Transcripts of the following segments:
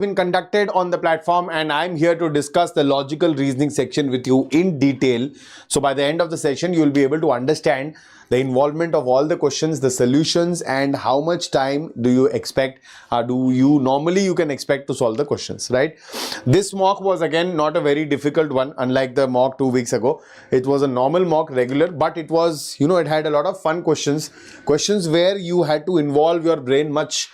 been conducted on the platform, and I'm here to discuss the logical reasoning section with you in detail. So by the end of the session, you'll be able to understand the involvement of all the questions, the solutions, and how much time do you expect, you can expect to solve the questions, right? This mock was again not a very difficult one, unlike the mock 2 weeks ago. It was a normal mock, regular, but it was, it had a lot of fun questions where you had to involve your brain much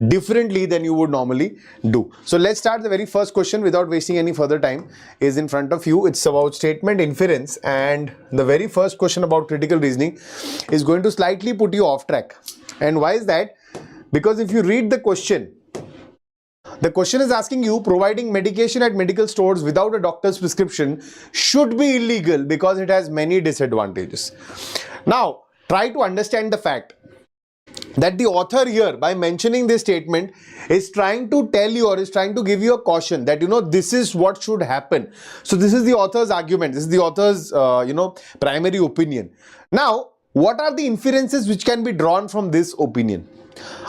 differently than you would normally do. So let's start. The very first question, without wasting any further time, is in front of you. It's about statement inference, and the very first question about critical reasoning is going to slightly put you off track. And why is that? Because if you read the question is asking you, providing medication at medical stores without a doctor's prescription should be illegal because it has many disadvantages. Now try to understand the fact that the author here, by mentioning this statement, is trying to tell you, or is trying to give you a caution that this is what should happen. So this is the author's argument, this is the author's primary opinion. Now what are the inferences which can be drawn from this opinion?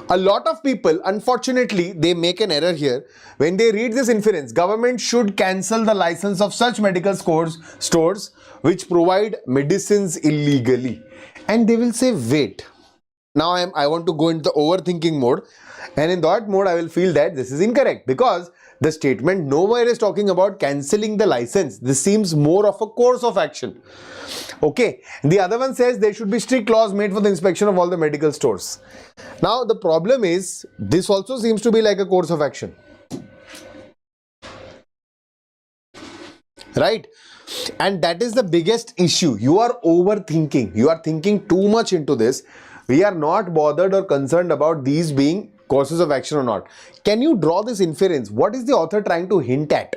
A lot of people, unfortunately, they make an error here. When they read this inference, government should cancel the license of such medical stores which provide medicines illegally, and they will say, wait, now I want to go into the overthinking mode, and in that mode I will feel that this is incorrect, because the statement nowhere is talking about cancelling the license. This seems more of a course of action. Okay, the other one says there should be strict laws made for the inspection of all the medical stores. Now the problem is, this also seems to be like a course of action, right? And that is the biggest issue. You are overthinking, you are thinking too much into this. We are not bothered or concerned about these being courses of action or not. Can you draw this inference? What is the author trying to hint at,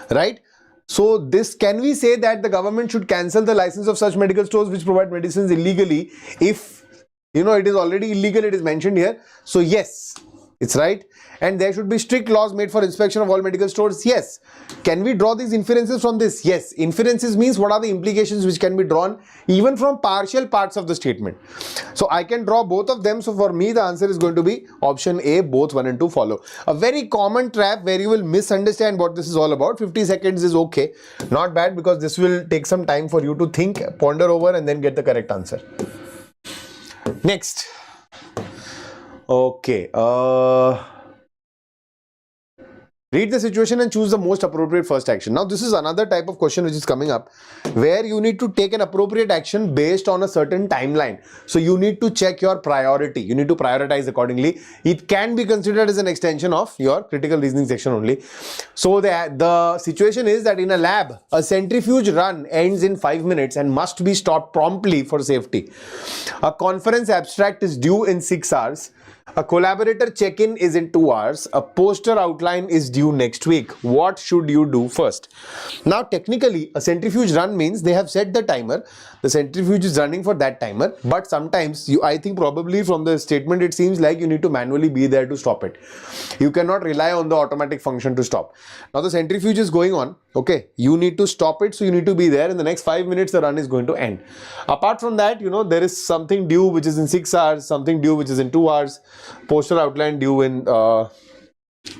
right? So this, can we say that the government should cancel the license of such medical stores which provide medicines illegally if it is already illegal? It is mentioned here. So yes, it's right. And there should be strict laws made for inspection of all medical stores. Yes. Can we draw these inferences from this? Yes. Inferences means what are the implications which can be drawn even from partial parts of the statement. So I can draw both of them. So for me, the answer is going to be option A, both 1 and 2 follow. A very common trap where you will misunderstand what this is all about. 50 seconds is okay. Not bad, because this will take some time for you to think, ponder over, and then get the correct answer. Next. Okay. Read the situation and choose the most appropriate first action. Now this is another type of question which is coming up, where you need to take an appropriate action based on a certain timeline. So you need to check your priority. You need to prioritize accordingly. It can be considered as an extension of your critical reasoning section only. So the situation is that in a lab, a centrifuge run ends in 5 minutes and must be stopped promptly for safety. A conference abstract is due in 6 hours. A collaborator check-in is in 2 hours. A poster outline is due next week. What should you do first? Now technically, a centrifuge run means they have set the timer. The centrifuge is running for that timer, but sometimes I think probably from the statement it seems like you need to manually be there to stop it. You cannot rely on the automatic function to stop. Now the centrifuge is going on. Okay, you need to stop it, so you need to be there. In the next 5 minutes the run is going to end. Apart from that, there is something due which is in 6 hours, something due which is in 2 hours, poster outline due in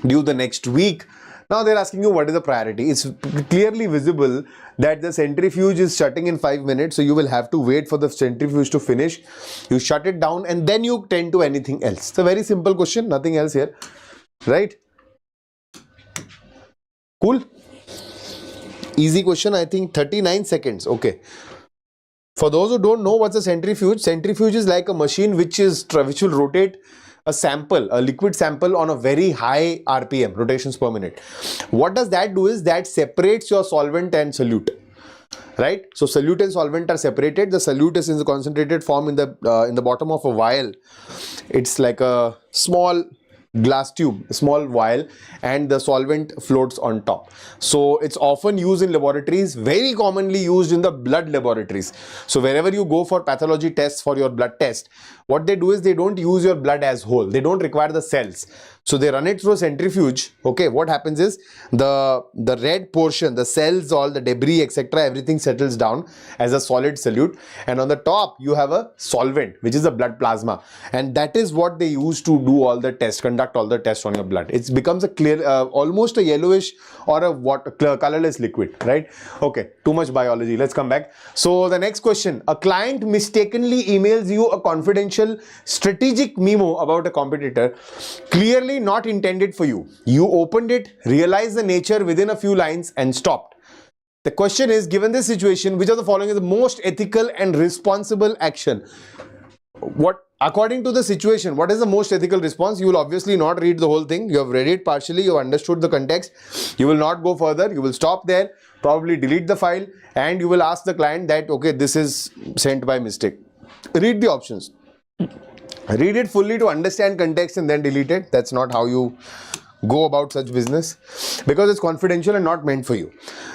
due the next week. Now they're asking you what is the priority. It's clearly visible that the centrifuge is shutting in 5 minutes, so you will have to wait for the centrifuge to finish. You shut it down and then you tend to anything else. It's a very simple question, nothing else here, right? Cool. Easy question, I think 39 seconds. Okay. For those who don't know what's a centrifuge is like a machine which will rotate a sample, a liquid sample, on a very high RPM, rotations per minute. What does that do is that separates your solvent and solute, right? So solute and solvent are separated. The solute is in the concentrated form in the bottom of a vial. It's like a small glass tube, a small vial, and the solvent floats on top. So it's often used in laboratories, very commonly used in the blood laboratories. So wherever you go for pathology tests, for your blood test, what they do is they don't use your blood as whole. They don't require the cells. So they run it through a centrifuge. Okay, what happens is the red portion, the cells, all the debris, etc., everything settles down as a solid solute, and on the top you have a solvent, which is a blood plasma, and that is what they use to do all the tests, conduct all the tests on your blood. It becomes a clear, almost a yellowish or a colorless liquid, right? Okay, too much biology. Let's come back. So the next question: a client mistakenly emails you a confidential strategic memo about a competitor, clearly not intended for you. You opened it, realized the nature within a few lines, and stopped. The question is, given this situation, which of the following is the most ethical and responsible action? What, according to the situation, what is the most ethical response? You will obviously not read the whole thing. You have read it partially, you have understood the context. You will not go further. You will stop there, probably delete the file, and you will ask the client that, okay, this is sent by mistake. Read the options. Read it fully to understand context and then delete it. That's not how you go about such business, because it's confidential and not meant for you.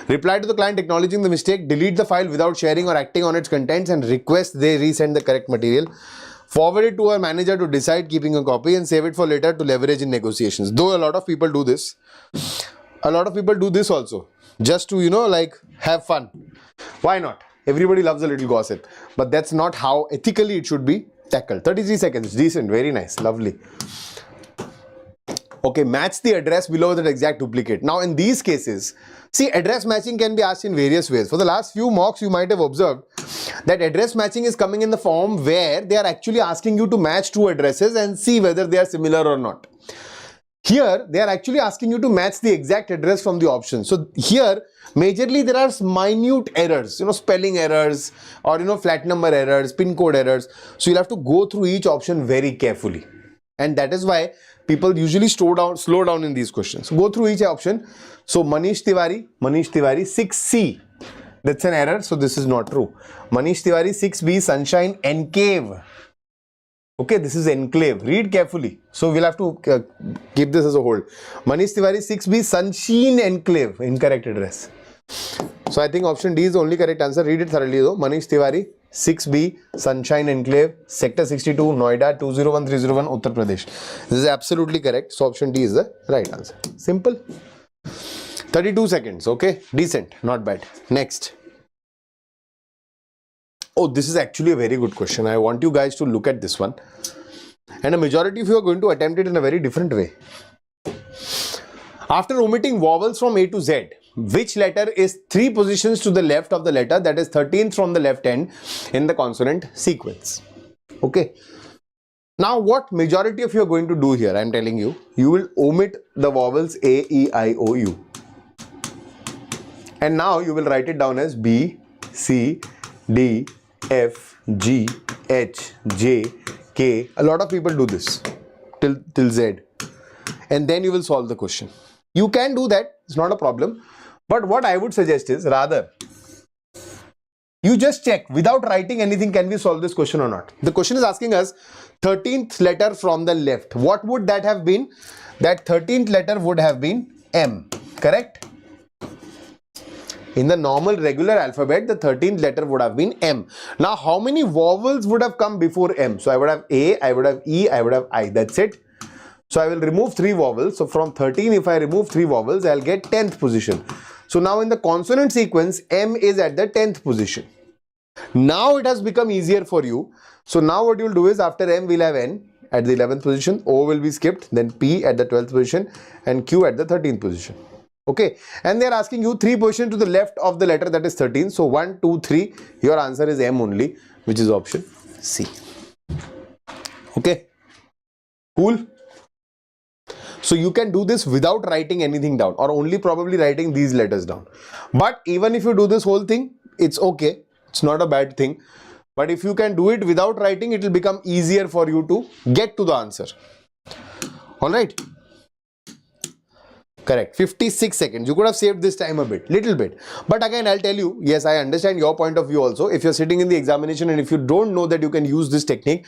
Reply to the client acknowledging the mistake, delete the file without sharing or acting on its contents, and request they resend the correct material. Forward it to a manager to decide keeping a copy, and save it for later to leverage in negotiations. Though a lot of people do this. A lot of people do this also, just to, like, have fun. Why not? Everybody loves a little gossip, but that's not how ethically it should be tackled. 33 seconds, decent, very nice, lovely. Okay, match the address below that exact duplicate. Now in these cases, see, address matching can be asked in various ways. For the last few mocks, you might have observed that address matching is coming in the form where they are actually asking you to match two addresses and see whether they are similar or not. Here, they are actually asking you to match the exact address from the option. So here, majorly there are minute errors, spelling errors, or flat number errors, pin code errors. So you'll have to go through each option very carefully. And that is why people usually slow down in these questions. Go through each option. So Manish Tiwari, 6C. That's an error, so this is not true. Manish Tiwari, 6B, Sunshine Enclave. Okay, this is enclave. Read carefully. So we'll have to keep this as a whole. Manish Tiwari, 6B, Sunshine Enclave. Incorrect address. So I think option D is the only correct answer. Read it thoroughly though. Manish Tiwari, 6B, Sunshine Enclave, Sector 62, Noida, 201301, Uttar Pradesh. This is absolutely correct. So option D is the right answer. Simple. 32 seconds. Okay, decent. Not bad. Next. Oh, this is actually a very good question. I want you guys to look at this one. And a majority of you are going to attempt it in a very different way. After omitting vowels from A to Z, which letter is 3 positions to the left of the letter, that is 13th from the left end in the consonant sequence? Okay. Now what majority of you are going to do here, I am telling you, you will omit the vowels A, E, I, O, U. And now you will write it down as B, C, D, F, G, H, J, K. A lot of people do this till Z. And then you will solve the question. You can do that, it's not a problem. But what I would suggest is, rather, you just check without writing anything, can we solve this question or not? The question is asking us 13th letter from the left. What would that have been? That 13th letter would have been M, correct? In the normal regular alphabet, the 13th letter would have been M. Now, how many vowels would have come before M? So I would have A, I would have E, I would have I. That's it. So I will remove 3 vowels. So from 13, if I remove 3 vowels, I'll get 10th position. So now in the consonant sequence, M is at the 10th position. Now it has become easier for you. So now what you'll do is, after M we'll have N at the 11th position, O will be skipped, then P at the 12th position, and Q at the 13th position. Okay, and they're asking you 3 positions to the left of the letter, that is 13. So 1, 2, 3, your answer is M only, which is option C. Okay, cool. So you can do this without writing anything down, or only probably writing these letters down. But even if you do this whole thing, it's okay. It's not a bad thing. But if you can do it without writing, it will become easier for you to get to the answer. Alright. Correct. 56 seconds. You could have saved this time a bit, little bit. But again, I'll tell you, yes, I understand your point of view also. If you're sitting in the examination and if you don't know that you can use this technique,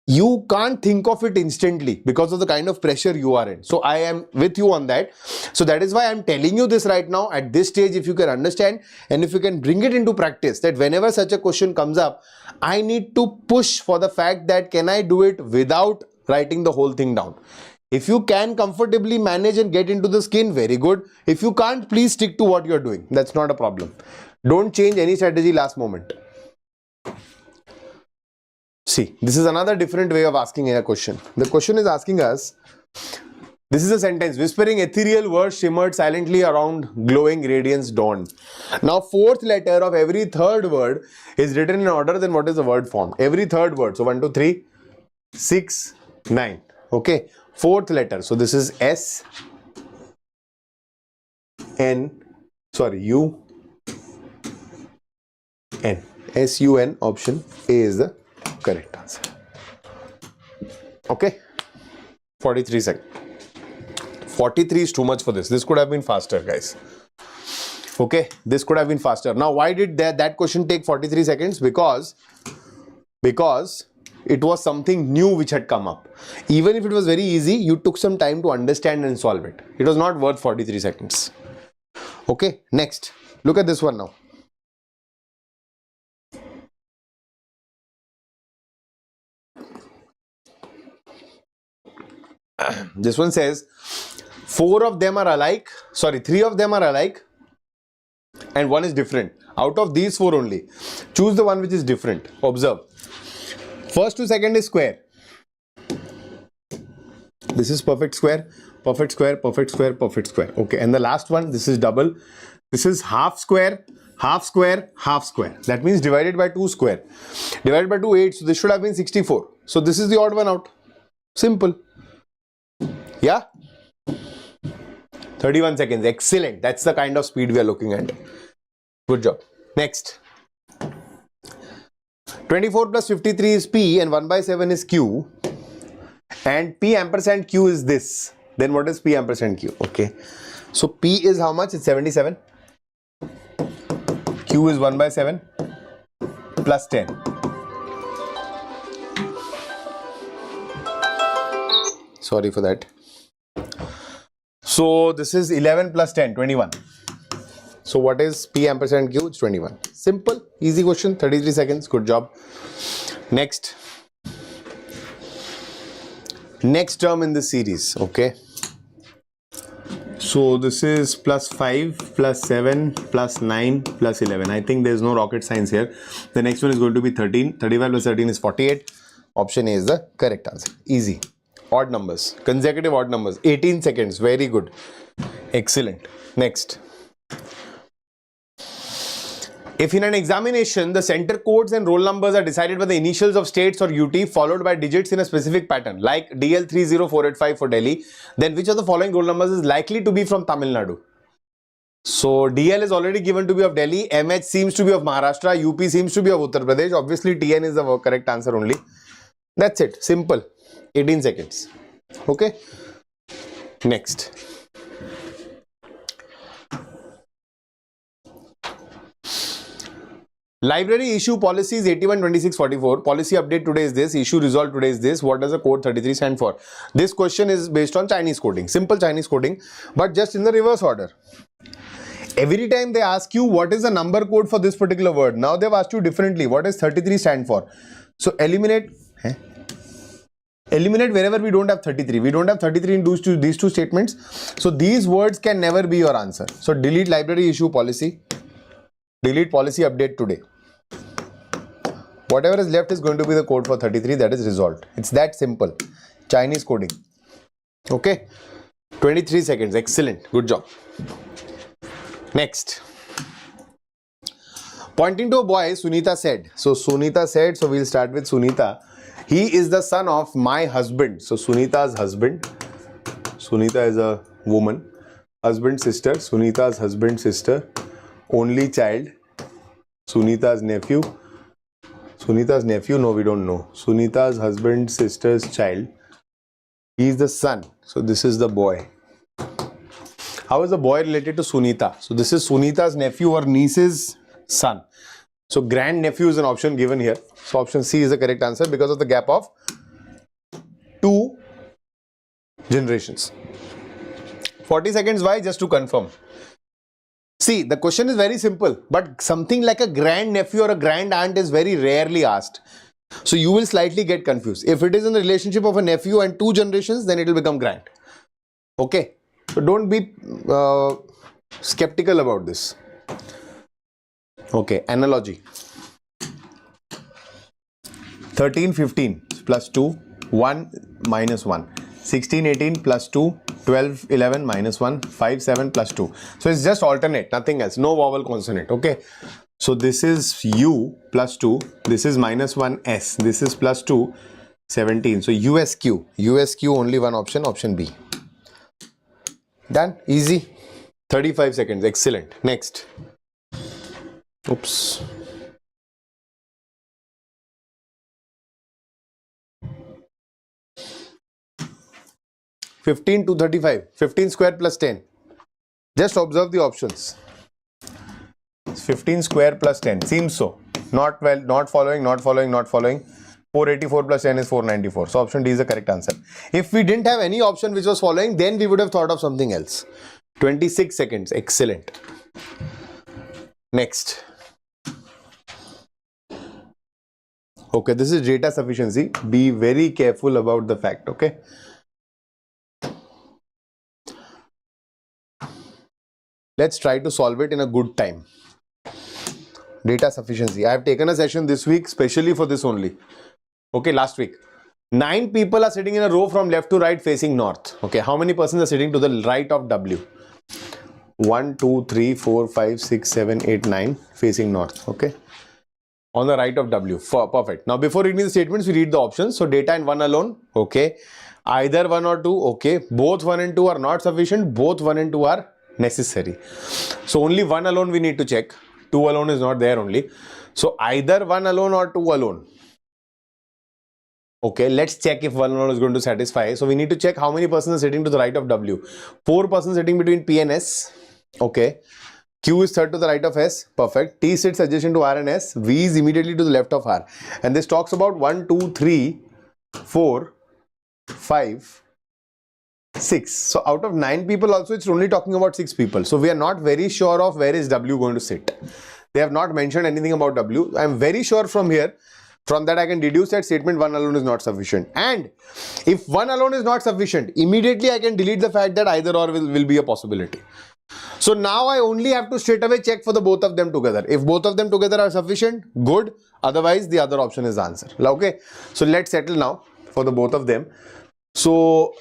you can't think of it instantly because of the kind of pressure you are in. So I am with you on that. So that is why I'm telling you this right now at this stage. If you can understand and if you can bring it into practice, that whenever such a question comes up, I need to push for the fact that can I do it without writing the whole thing down. If you can comfortably manage and get into the skin, very good. If you can't, please stick to what you're doing. That's not a problem. Don't change any strategy last moment. See, this is another different way of asking a question. The question is asking us, this is a sentence, whispering ethereal words shimmered silently around glowing radiance dawn. Now, fourth letter of every third word is written in order than what is the word form. Every third word. So 1, 2, 3, 6, 9. Okay. Fourth letter. So this is S, N, sorry, U, N. S-U-N, option A is the correct answer. Okay. 43 seconds. 43 is too much for this. This could have been faster, guys. Okay. This could have been faster. Now, why did that question take 43 seconds? Because it was something new which had come up. Even if it was very easy, you took some time to understand and solve it. It was not worth 43 seconds. Okay, next. Look at this one now. This one says, 3 of them are alike and one is different. Out of these 4 only, choose the one which is different. Observe. First to second is square. This is perfect square, perfect square, perfect square, perfect square. Okay, and the last one, this is double. This is half square, half square, half square. That means divided by 2 square. Divided by 2, 8. So this should have been 64. So this is the odd one out. Simple. Yeah? 31 seconds. Excellent. That's the kind of speed we are looking at. Good job. Next. 24 plus 53 is P and 1 by 7 is Q. And P ampersand Q is this. Then what is P ampersand Q? Okay. So P is how much? It's 77. Q is 1 by 7 plus 10. Sorry for that. So this is 11 plus 10, 21. So what is P ampersand Q? It's 21. Simple, easy question, 33 seconds. Good job. Next. Next term in the series, okay. So this is plus 5, plus 7, plus 9, plus 11. I think there is no rocket science here. The next one is going to be 13. 35 plus 13 is 48. Option A is the correct answer. Easy. Odd numbers. Consecutive odd numbers. 18 seconds. Very good. Excellent. Next. If in an examination, the center codes and roll numbers are decided by the initials of states or UT followed by digits in a specific pattern, like DL30485 for Delhi, then which of the following roll numbers is likely to be from Tamil Nadu? So DL is already given to be of Delhi, MH seems to be of Maharashtra, UP seems to be of Uttar Pradesh. Obviously TN is the correct answer only. That's it. Simple. 18 seconds. Okay. Next. Library issue policies 812644. Policy update today is this. Issue resolve today is this. What does the code 33 stand for? This question is based on Chinese coding. Simple Chinese coding, but just in the reverse order. Every time they ask you what is the number code for this particular word. Now they've asked you differently. What does 33 stand for? So eliminate. Eliminate wherever we don't have 33. We don't have 33 in these two statements. So these words can never be your answer. So delete library issue policy. Delete policy update today. Whatever is left is going to be the code for 33 that is resolved. It's that simple. Chinese coding. Okay. 23 seconds. Excellent. Good job. Next. Pointing to a boy, Sunita said. So Sunita said, so we'll start with Sunita. He is the son of my husband. So Sunita's husband. Sunita is a woman. Husband, sister. Sunita's husband, sister. Only child. Sunita's nephew. Sunita's nephew, no, we don't know. Sunita's husband, sister's child. He is the son. So this is the boy. How is the boy related to Sunita? So this is Sunita's nephew or niece's son. So grandnephew is an option given here. So option C is the correct answer because of the gap of 2 generations. 40 seconds, why? Just to confirm. See, the question is very simple, but something like a grandnephew or a grand aunt is very rarely asked. So you will slightly get confused. If it is in the relationship of a nephew and 2 generations, then it will become grand. Okay, so don't be skeptical about this. Okay, analogy. 13, 15 plus 2, 1 minus 1. 16, 18 plus 2, 12, 11 minus 1, 5, 7 plus 2. So it's just alternate, nothing else, no vowel consonant. Okay, so this is U plus 2, this is minus 1 S, this is plus 2, 17. So USQ, USQ only one option, option B. Done, easy. 35 seconds, excellent. Next. Oops. (15 to 35). 15 square plus 10. Just observe the options. 15 square plus 10. Seems so. Not well, not following, not following, not following. 484 plus 10 is 494. So option D is the correct answer. If we didn't have any option which was following, then we would have thought of something else. 26 seconds. Excellent. Next. Okay, this is data sufficiency. Be very careful about the fact, okay? Let's try to solve it in a good time. Data sufficiency. I have taken a session this week specially for this only. Okay, last week. 9 people are sitting in a row from left to right facing north. Okay, how many persons are sitting to the right of W? 1, 2, 3, 4, 5, 6, 7, 8, 9 facing north. Okay, on the right of W. Perfect. Now before reading the statements, we read the options. So data in 1 alone. Okay, either 1 or 2. Okay, both 1 and 2 are not sufficient. Both 1 and 2 are necessary. So only 1 alone we need to check. 2 alone is not there only. So either 1 alone or 2 alone. Okay, let's check if 1 alone is going to satisfy. So we need to check how many persons are sitting to the right of W. 4 persons sitting between P and S. Okay. Q is third to the right of S. Perfect. T sits adjacent to R and S. V is immediately to the left of R. And this talks about 1, 2, 3, 4, 5, 6. So out of 9 people also, it's only talking about 6 people. So we are not very sure of where is W going to sit. They have not mentioned anything about W. I am very sure from here. From that I can deduce that statement 1 alone is not sufficient. And if 1 alone is not sufficient, immediately I can delete the fact that either or will be a possibility. So now I only have to straight away check for the both of them together. If both of them together are sufficient, good. Otherwise, the other option is the answer. Okay. So let's settle now for the both of them. So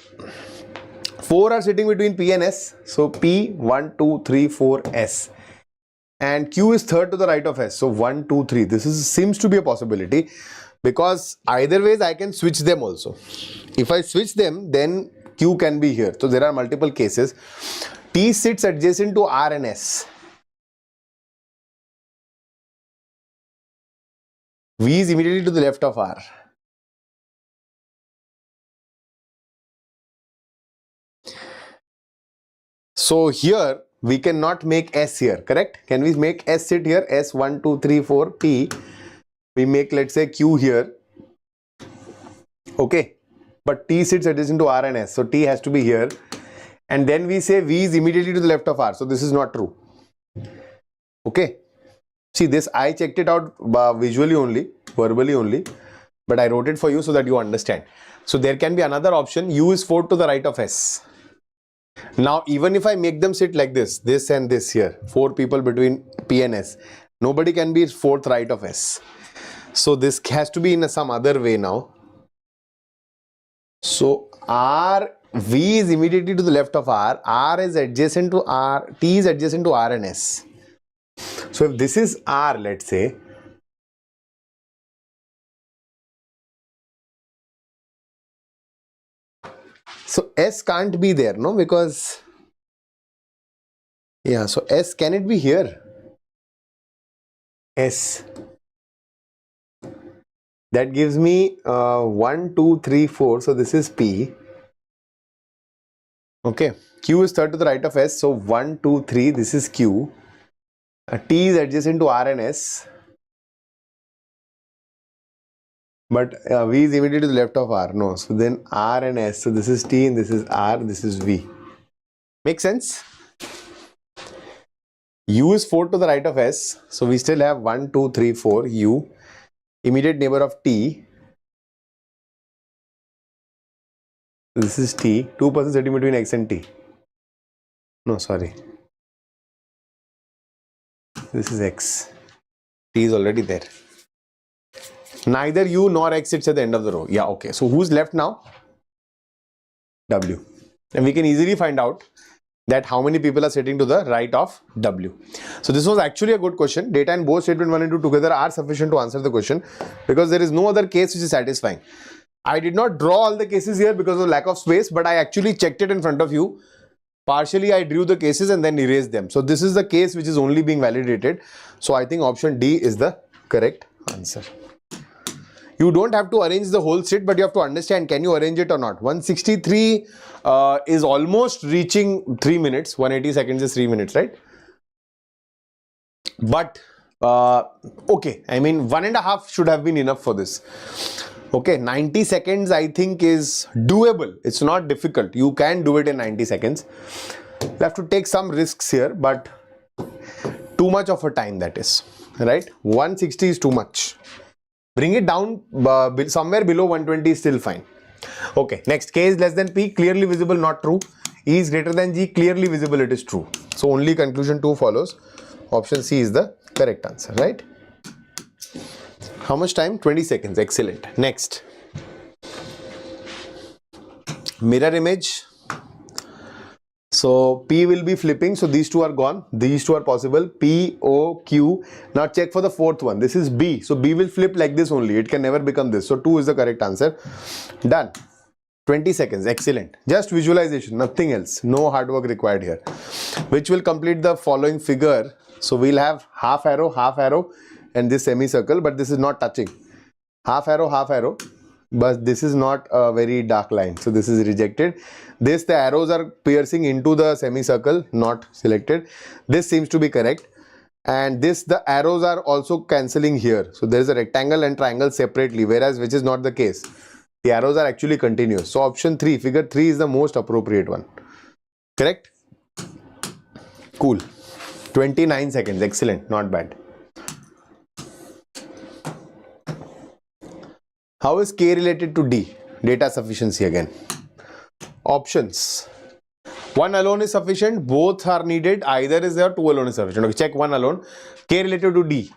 4 are sitting between P and S. So P, 1, 2, 3, 4, S. And Q is third to the right of S. So 1, 2, 3. This seems to be a possibility because either ways I can switch them also. If I switch them, then Q can be here. So there are multiple cases. T sits adjacent to R and S. V is immediately to the left of R. So here we cannot make S here, correct? Can we make S sit here? S 1, 2, 3, 4, T. We make, let's say, Q here. Okay. But T sits adjacent to R and S. So T has to be here. And then we say V is immediately to the left of R. So this is not true. Okay. See this, I checked it out visually only, verbally only. But I wrote it for you so that you understand. So there can be another option. U is fourth to the right of S. Now even if I make them sit like this and this here, 4 people between P and S, nobody can be fourth right of S. So this has to be in some other way now. So V is immediately to the left of R. R is adjacent to R. T is adjacent to R and S. So if this is R, let's say, so S can't be there, no? Because, yeah, so S, can it be here? S. That gives me 1, 2, 3, 4. So this is P. Okay. Q is third to the right of S. So 1, 2, 3. This is Q. T is adjacent to R and S. But V is immediately to the left of R. No. So then R and S. So this is T and this is R. This is V. Make sense? U is 4 to the right of S. So we still have 1, 2, 3, 4. U. immediate neighbor of T. This is T. 2 persons sitting between X and T. No, sorry. This is X. T is already there. Neither U nor X sits at the end of the row. Yeah, okay. So who's left now? W. And we can easily find out that how many people are sitting to the right of W. So this was actually a good question. Data in both statement 1 and 2 together are sufficient to answer the question because there is no other case which is satisfying. I did not draw all the cases here because of lack of space, but I actually checked it in front of you. Partially I drew the cases and then erased them. So this is the case which is only being validated. So I think option D is the correct answer. You don't have to arrange the whole set, but you have to understand, can you arrange it or not? 163 is almost reaching 3 minutes. 180 seconds is 3 minutes, right? But okay, I mean 1.5 should have been enough for this. Okay, 90 seconds I think is doable. It's not difficult. You can do it in 90 seconds. You have to take some risks here, but too much of a time, that is, right? 160 is too much. Bring it down somewhere below 120 is still fine. Okay, next, K is less than P, clearly visible, not true. E is greater than G, clearly visible, it is true. So only conclusion 2 follows. Option C is the correct answer, right? How much time? 20 seconds. Excellent. Next. Mirror image. So P will be flipping. So these two are gone. These two are possible. P, O, Q. Now check for the fourth one. This is B. So B will flip like this only. It can never become this. So 2 is the correct answer. Done. 20 seconds. Excellent. Just visualization. Nothing else. No hard work required here. Which will complete the following figure. So we'll have half arrow, and this semicircle, but this is not touching. Half arrow, but this is not a very dark line, so this is rejected. This, the arrows are piercing into the semicircle, not selected. This seems to be correct, and this, the arrows are also cancelling here. So there is a rectangle and triangle separately, whereas which is not the case. The arrows are actually continuous. So option 3, figure 3 is the most appropriate one. Correct? Cool. 29 seconds. Excellent. Not bad. How is K related to D? Data sufficiency again. Options. 1 alone is sufficient. Both are needed. Either is there. 2 alone is sufficient. Okay, check 1 alone. K related to D.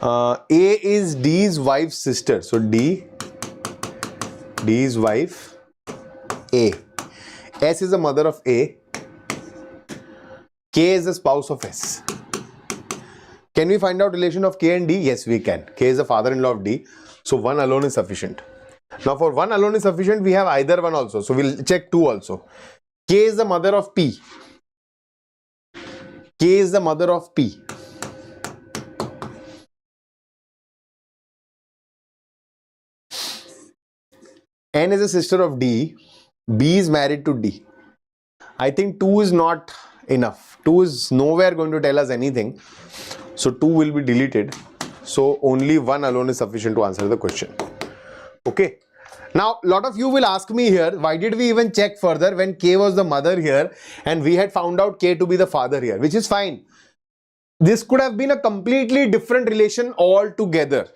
A is D's wife's sister. So D's wife. A. S is the mother of A. K is the spouse of S. Can we find out relation of K and D? Yes, we can. K is the father-in-law of D. So 1 alone is sufficient. Now for 1 alone is sufficient, we have either one also. So we'll check 2 also. K is the mother of P. K is the mother of P. N is the sister of D. B is married to D. I think 2 is not enough. 2 is nowhere going to tell us anything. So 2 will be deleted. So only 1 alone is sufficient to answer the question. Okay. Now a lot of you will ask me here, why did we even check further when K was the mother here and we had found out K to be the father here, which is fine. This could have been a completely different relation altogether.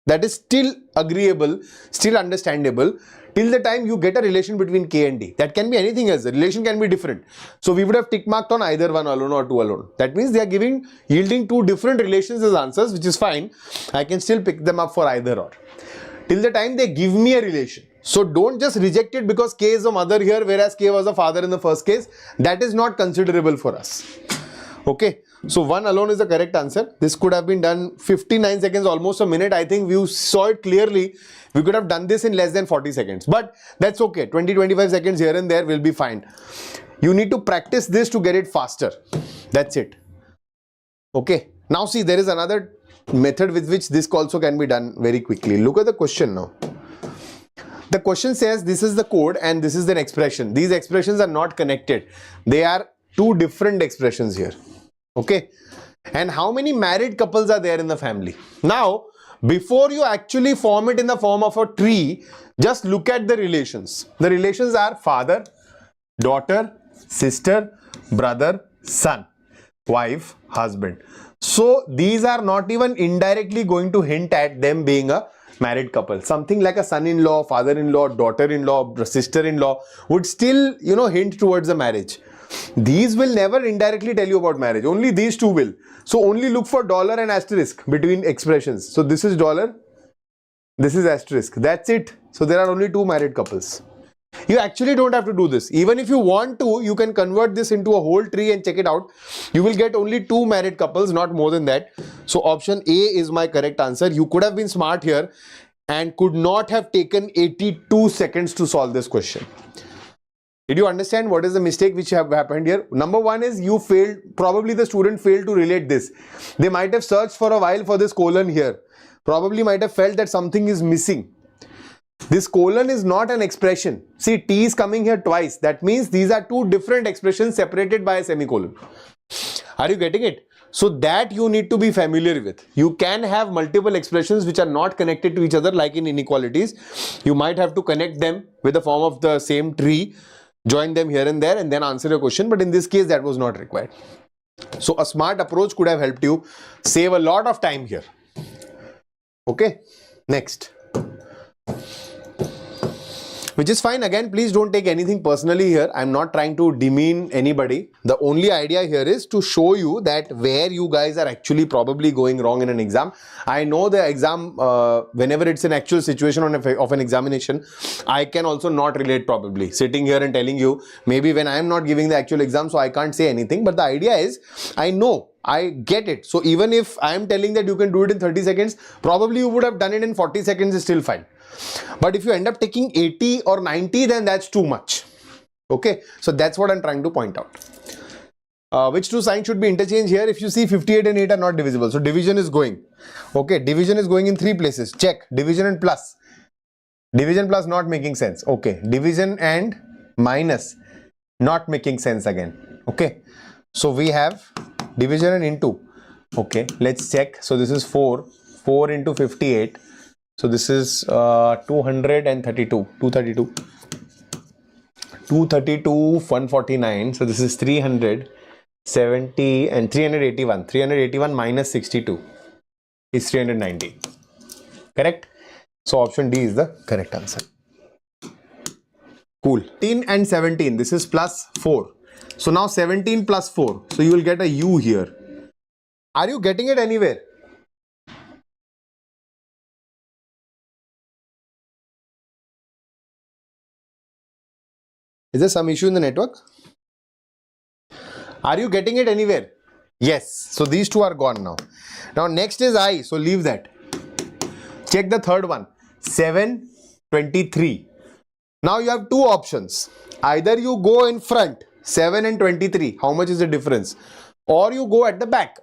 That is still agreeable, still understandable, till the time you get a relation between K and D. That can be anything else. The relation can be different. So we would have tick marked on either 1 alone or 2 alone. That means they are yielding 2 different relations as answers, which is fine. I can still pick them up for either or. Till the time they give me a relation. So don't just reject it because K is the mother here, whereas K was the father in the first case. That is not considerable for us. Okay. So 1 alone is the correct answer. This could have been done 59 seconds, almost a minute. I think we saw it clearly. We could have done this in less than 40 seconds. But that's okay. 20-25 seconds here and there will be fine. You need to practice this to get it faster. That's it. Okay. Now see, there is another method with which this also can be done very quickly. Look at the question now. The question says this is the code and this is an expression. These expressions are not connected. They are 2 different expressions here. Okay. And how many married couples are there in the family? Now, before you actually form it in the form of a tree, just look at the relations. The relations are father, daughter, sister, brother, son, wife, husband. So these are not even indirectly going to hint at them being a married couple. Something like a son-in-law, father-in-law, daughter-in-law, sister-in-law would still, hint towards a marriage. These will never indirectly tell you about marriage. Only these two will. So only look for dollar and asterisk between expressions. So this is dollar, this is asterisk. That's it. So there are only two married couples. You actually don't have to do this. Even if you want to, you can convert this into a whole tree and check it out. You will get only two married couples, not more than that. So option A is my correct answer. You could have been smart here and could not have taken 82 seconds to solve this question. Did you understand what is the mistake which have happened here? Number one is you failed, probably the student failed to relate this. They might have searched for a while for this colon here. Probably might have felt that something is missing. This colon is not an expression. See, T is coming here twice. That means these are two different expressions separated by a semicolon. Are you getting it? So that you need to be familiar with. You can have multiple expressions which are not connected to each other, like in inequalities. You might have to connect them with the form of the same tree, join them here and there, and then answer your question. But in this case, that was not required. So a smart approach could have helped you save a lot of time here. Okay, next. Which is fine. Again, please don't take anything personally here. I'm not trying to demean anybody. The only idea here is to show you that where you guys are actually probably going wrong in an exam. I know the exam, whenever it's an actual situation of an examination, I can also not relate probably. Sitting here and telling you, maybe when I am not giving the actual exam, so I can't say anything. But the idea is, I know, I get it. So even if I am telling that you can do it in 30 seconds, probably you would have done it in 40 seconds is still fine. But if you end up taking 80 or 90, then that's too much. Okay, so that's what I'm trying to point out. Which two signs should be interchanged here? If you see 58 and 8 are not divisible, so division is going. Okay, division is going in three places. Check division and plus. Division plus not making sense. Okay, division and minus not making sense again. Okay, so we have division and into. Okay, let's check. So this is 4 into 58. So this is 232, 149. So this is 370 and 381. 381 minus 62 is 390. Correct? So option D is the correct answer. Cool. 18 and 17. This is plus 4. So now 17 plus 4. So you will get a U here. Are you getting it anywhere? Is there some issue in the network? Are you getting it anywhere? Yes. So these two are gone now. Now next is I. So leave that. Check the third one. 7, 23. Now you have two options. Either you go in front, 7 and 23. How much is the difference? Or you go at the back.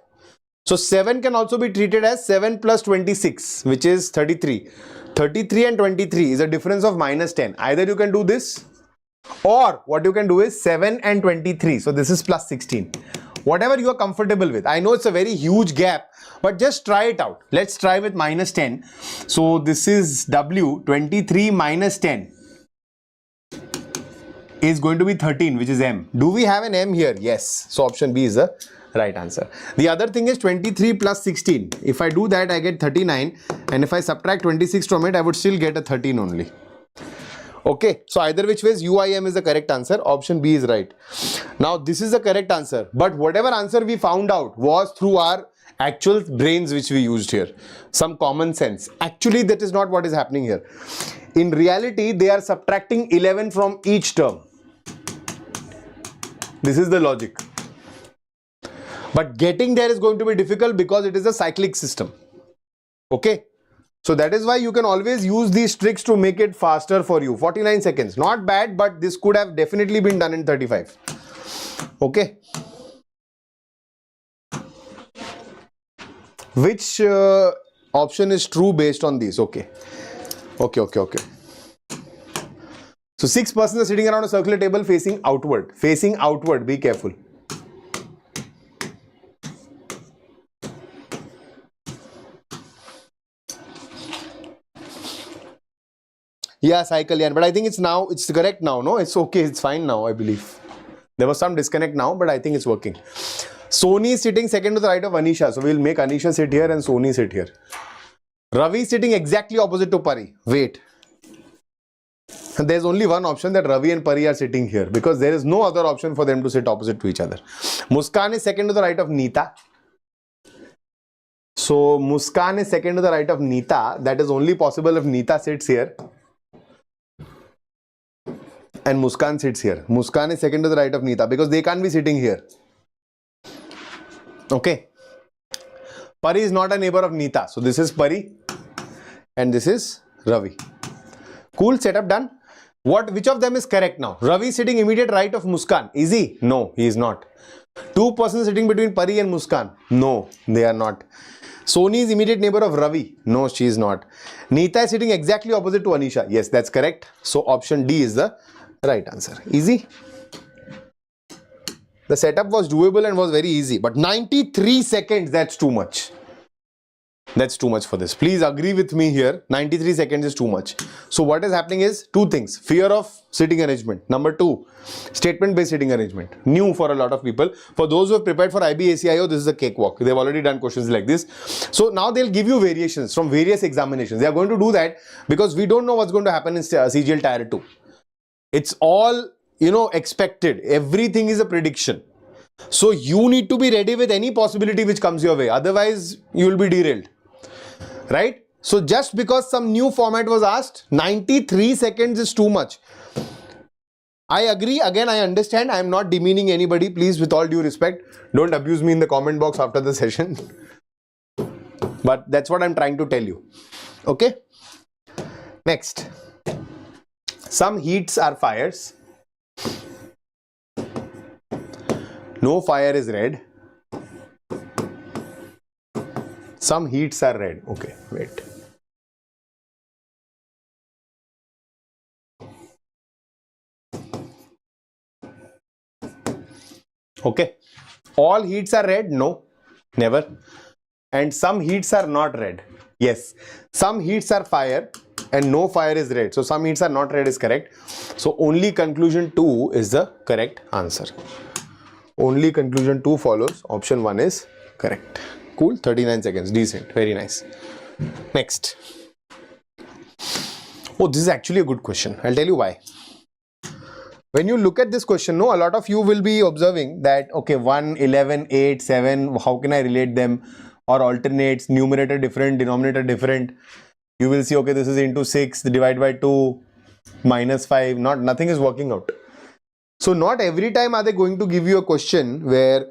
So 7 can also be treated as 7 plus 26, which is 33. 33 and 23 is a difference of minus 10. Either you can do this, or what you can do is 7 and 23. So this is plus 16. Whatever you are comfortable with. I know it's a very huge gap, but just try it out. Let's try with minus 10. So this is W. 23 minus 10 is going to be 13, which is M. Do we have an M here? Yes. So option B is the right answer. The other thing is 23 plus 16. If I do that, I get 39. And if I subtract 26 from it, I would still get a 13 only. Okay, so either which ways UIM is the correct answer. Option B is right. Now this is the correct answer, but whatever answer we found out was through our actual brains which we used here. Some common sense. Actually, that is not what is happening here. In reality, they are subtracting 11 from each term. This is the logic. But getting there is going to be difficult because it is a cyclic system. Okay. So that is why you can always use these tricks to make it faster for you. 49 seconds. Not bad, but this could have definitely been done in 35. Okay. Which option is true based on these? Okay. Okay. So 6 persons are sitting around a circular table facing outward. Facing outward. Be careful. Yeah, Sai Kalyan, but I think it's correct now, no? It's okay, it's fine now, I believe. There was some disconnect now, but I think it's working. Sony is sitting second to the right of Anisha. So we'll make Anisha sit here and Sony sit here. Ravi is sitting exactly opposite to Pari. Wait. There's only one option, that Ravi and Pari are sitting here, because there is no other option for them to sit opposite to each other. Muskan is second to the right of Neeta. So Muskan is second to the right of Neeta. That is only possible if Neeta sits here and Muskan sits here. Muskan is second to the right of Neeta because they can't be sitting here. Okay. Pari is not a neighbor of Neeta. So this is Pari and this is Ravi. Cool, setup done. Which of them is correct now? Ravi is sitting immediate right of Muskan. Is he? No, he is not. Two persons sitting between Pari and Muskan. No, they are not. Sony is immediate neighbor of Ravi. No, she is not. Neeta is sitting exactly opposite to Anisha. Yes, that's correct. So option D is the right answer. Easy. The setup was doable and was very easy. But 93 seconds, that's too much. That's too much for this. Please agree with me here. 93 seconds is too much. So what is happening is two things. Fear of sitting arrangement. Number two, statement-based sitting arrangement. New for a lot of people. For those who have prepared for IB ACIO, this is a cakewalk. They've already done questions like this. So now they'll give you variations from various examinations. They are going to do that because we don't know what's going to happen in CGL Tier 2. It's all, expected. Everything is a prediction. So you need to be ready with any possibility which comes your way. Otherwise, you will be derailed. Right? So just because some new format was asked, 93 seconds is too much. I agree. Again, I understand. I am not demeaning anybody. Please, with all due respect, don't abuse me in the comment box after the session. But that's what I'm trying to tell you. Okay? Next. Some heats are fires. No fire is red. Some heats are red. Okay, wait. Okay. All heats are red? No, never. And some heats are not red. Yes. Some heats are fire and no fire is red. So some heats are not red is correct. So only conclusion 2 is the correct answer. Only conclusion 2 follows. Option 1 is correct. Cool, 39 seconds, decent, very nice. Next. Oh, this is actually a good question. I'll tell you why. When you look at this question, a lot of you will be observing that, okay, 1, 11, 8, 7, how can I relate them? Or alternates, numerator different, denominator different. You will see, okay, this is into 6, divide by 2, minus 5, nothing is working out. So not every time are they going to give you a question where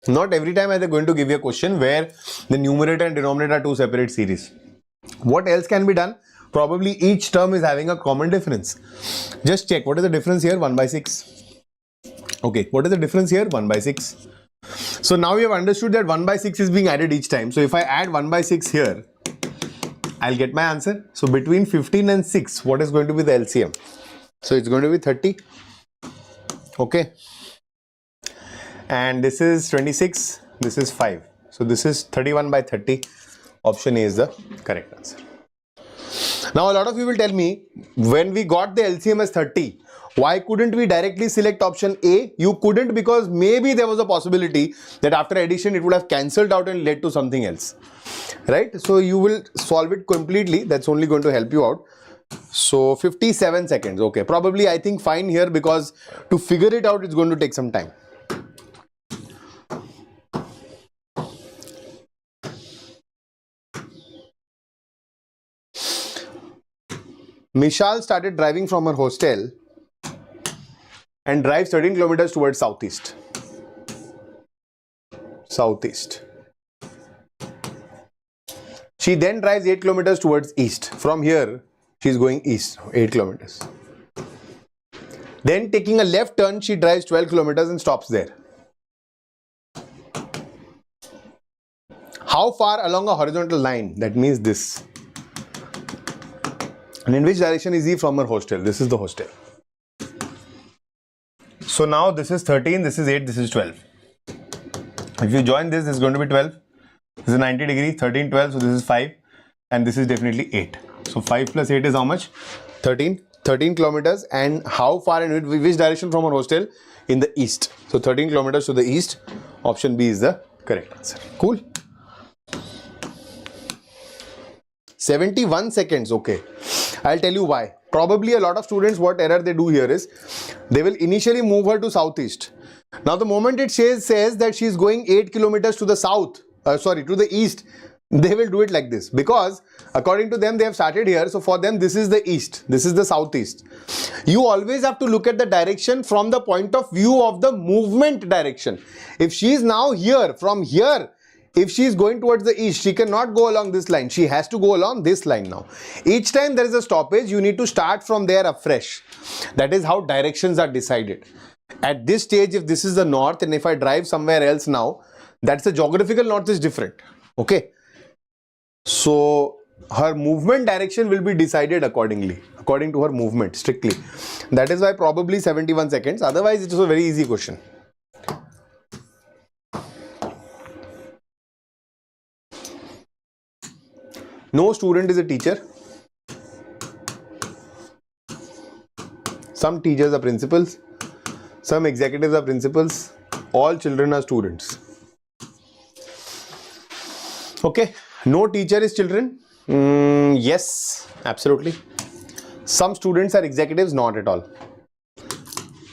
not every time are they going to give you a question where the numerator and denominator are two separate series. What else can be done? Probably each term is having a common difference. Just check, what is the difference here? 1 by 6. Okay, what is the difference here? 1 by 6. So now we have understood that 1 by 6 is being added each time. So if I add 1 by 6 here, I'll get my answer. So between 15 and 6, what is going to be the LCM? So it's going to be 30. Okay. And this is 26. This is 5. So this is 31 by 30. Option A is the correct answer. Now a lot of you will tell me, when we got the LCM as 30, why couldn't we directly select option A? You couldn't because maybe there was a possibility that after addition it would have cancelled out and led to something else. Right? So you will solve it completely. That's only going to help you out. So 57 seconds. Okay. Probably I think fine here because to figure it out it's going to take some time. Mishal started driving from her hostel and drives 13 kilometers towards southeast. Southeast. She then drives 8 kilometers towards east. From here, she is going east, 8 kilometers. Then taking a left turn, she drives 12 kilometers and stops there. How far along a horizontal line? That means this. And in which direction is he from her hostel? This is the hostel. So now this is 13, this is 8, this is 12. If you join this, this is going to be 12. This is 90 degree, 13, 12, so this is 5 and this is definitely 8. So 5 plus 8 is how much? 13. 13 kilometers. And how far in which direction from our hostel? In the east. So 13 kilometers to the east. Option B is the correct answer. Cool. 71 seconds. Okay. I'll tell you why. Probably a lot of students, what error they do here is, they will initially move her to southeast. Now the moment it says that she is going 8 kilometers to the south, to the east, they will do it like this, because according to them they have started here, so for them this is the east, this is the southeast. You always have to look at the direction from the point of view of the movement direction. If she is now here, from here, if she is going towards the east, she cannot go along this line, she has to go along this line now. Each time there is a stoppage, you need to start from there afresh. That is how directions are decided. At this stage, if this is the north and if I drive somewhere else now, that's the geographical north is different. Okay. So her movement direction will be decided accordingly, according to her movement strictly. That is why probably 71 seconds. Otherwise, it is a very easy question. No student is a teacher. Some teachers are principals. Some executives are principals. All children are students. Okay. No teacher is children. Yes, absolutely. Some students are executives, not at all.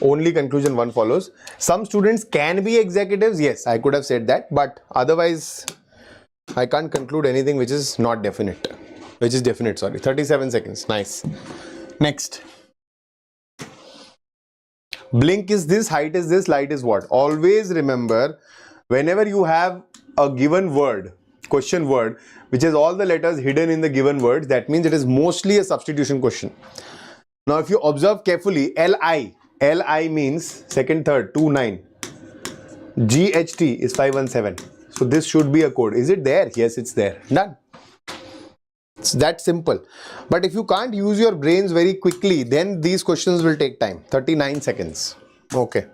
Only conclusion one follows. Some students can be executives. Yes, I could have said that, but otherwise I can't conclude anything which is not definite. Which is definite, sorry. 37 seconds. Nice. Next. Blink is this, height is this, light is what? Always remember, whenever you have a given word, question word, which has all the letters hidden in the given words, that means it is mostly a substitution question. Now, if you observe carefully, Li means second, third, 2, 9. GHT is 517. So this should be a code. Is it there? Yes, it's there. Done. It's that simple. But if you can't use your brains very quickly, then these questions will take time. 39 seconds. Okay.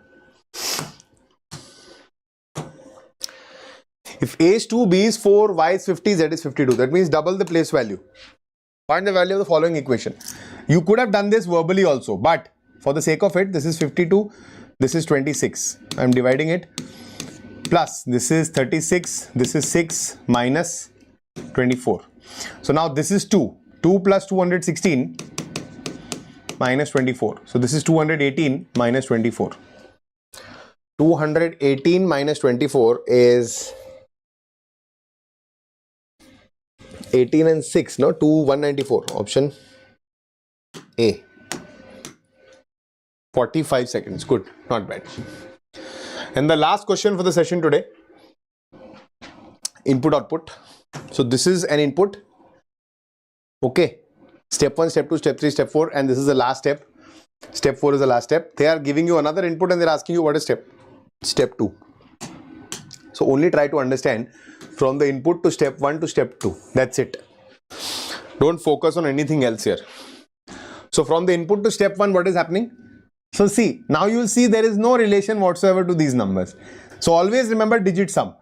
If A is 2, B is 4, Y is 50, Z is 52. That means double the place value. Find the value of the following equation. You could have done this verbally also, but for the sake of it, this is 52, this is 26. I am dividing it. Plus, this is 36, this is 6 minus 24. So now this is 2. 2 plus 216 minus 24. So this is 218 minus 24. 218 minus 24 is 18 and 6, no? 194. Option A. 45 seconds. Good. Not bad. And the last question for the session today. Input, output. So this is an input. Okay. Step 1, step 2, step 3, step 4. And this is the last step. Step 4 is the last step. They are giving you another input and they're asking you what is step 2. So only try to understand from the input to step 1 to step 2. That's it. Don't focus on anything else here. So from the input to step 1, what is happening? So see, now you will see there is no relation whatsoever to these numbers. So always remember digit sum.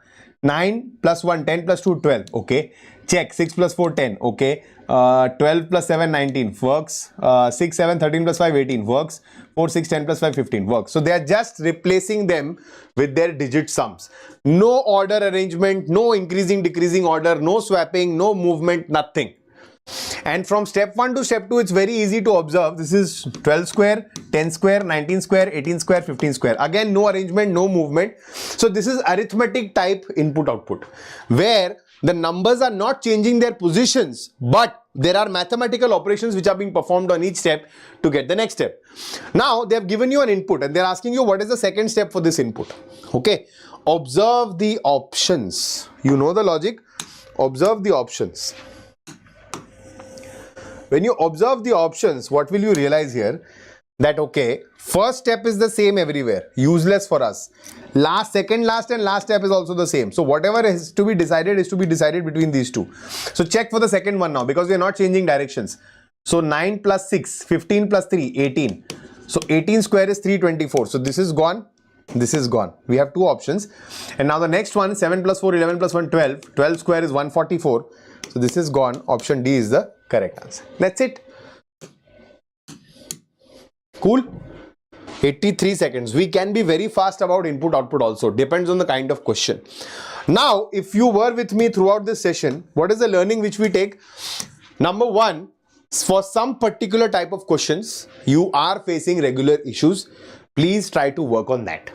9 plus 1, 10 plus 2, 12. Okay. Check. 6 plus 4, 10. Okay. 12 plus 7, 19. Works. 6, 7, 13 plus 5, 18. Works. 4, 6, 10 plus 5, 15. Works. So they are just replacing them with their digit sums. No order arrangement, no increasing, decreasing order, no swapping, no movement, nothing. And from step 1 to step 2, it's very easy to observe. This is 12 square, 10 square, 19 square, 18 square, 15 square. Again, no arrangement, no movement. So this is arithmetic type input output, where the numbers are not changing their positions, but there are mathematical operations which are being performed on each step to get the next step. Now they have given you an input and they're asking you what is the second step for this input. Okay. Observe the options. You know the logic. Observe the options. When you observe the options, what will you realize here? That okay, first step is the same everywhere, useless for us. Last, second last and last step is also the same. So whatever is to be decided is to be decided between these two. So check for the second one now, because we are not changing directions. So 9 plus 6, 15 plus 3, 18. So 18 square is 324. So this is gone. This is gone. We have two options. And now the next one, 7 plus 4, 11 plus 1, 12. 12 square is 144. So this is gone. Option D is the correct answer. That's it. Cool. 83 seconds. We can be very fast about input output also. Depends on the kind of question. Now, if you were with me throughout this session, what is the learning which we take? Number one, for some particular type of questions, you are facing regular issues. Please try to work on that.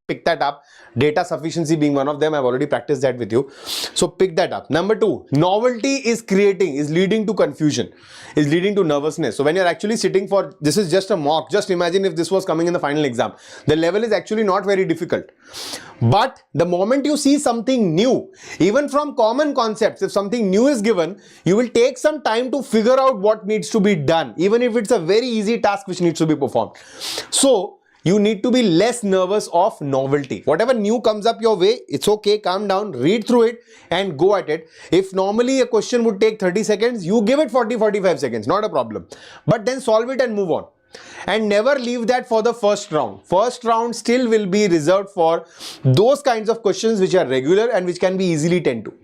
Pick that up. Data sufficiency being one of them. I've already practiced that with you. So pick that up. Number two, novelty is leading to confusion, is leading to nervousness. So when you're actually sitting for, this is just a mock. Just imagine if this was coming in the final exam. The level is actually not very difficult. But the moment you see something new, even from common concepts, if something new is given, you will take some time to figure out what needs to be done, even if it's a very easy task which needs to be performed. So you need to be less nervous of novelty. Whatever new comes up your way, it's okay, calm down, read through it and go at it. If normally a question would take 30 seconds, you give it 40-45 seconds, not a problem. But then solve it and move on. And never leave that for the first round. First round still will be reserved for those kinds of questions which are regular and which can be easily tend to.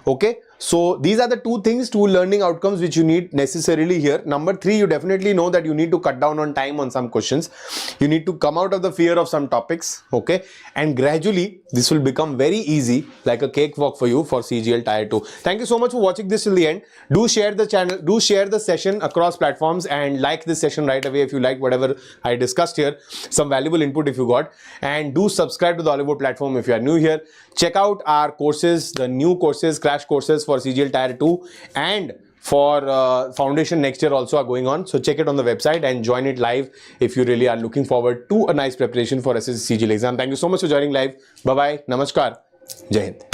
Okay, so these are the two things, two learning outcomes which you need necessarily here. Number three, you definitely know that you need to cut down on time on some questions. You need to come out of the fear of some topics. Okay, and gradually this will become very easy, like a cakewalk for you for CGL Tier 2. Thank you so much for watching this till the end. Do share the channel, do share the session across platforms and like this session right away if you like whatever I discussed here. Some valuable input if you got. And do subscribe to the Oliveboard platform if you are new here. Check out our courses, the new courses, crash courses for CGL Tier 2 and for foundation next year also are going on. So check it on the website and join it live if you really are looking forward to a nice preparation for SSC CGL exam. Thank you so much for joining live. Bye-bye. Namaskar. Jai Hind.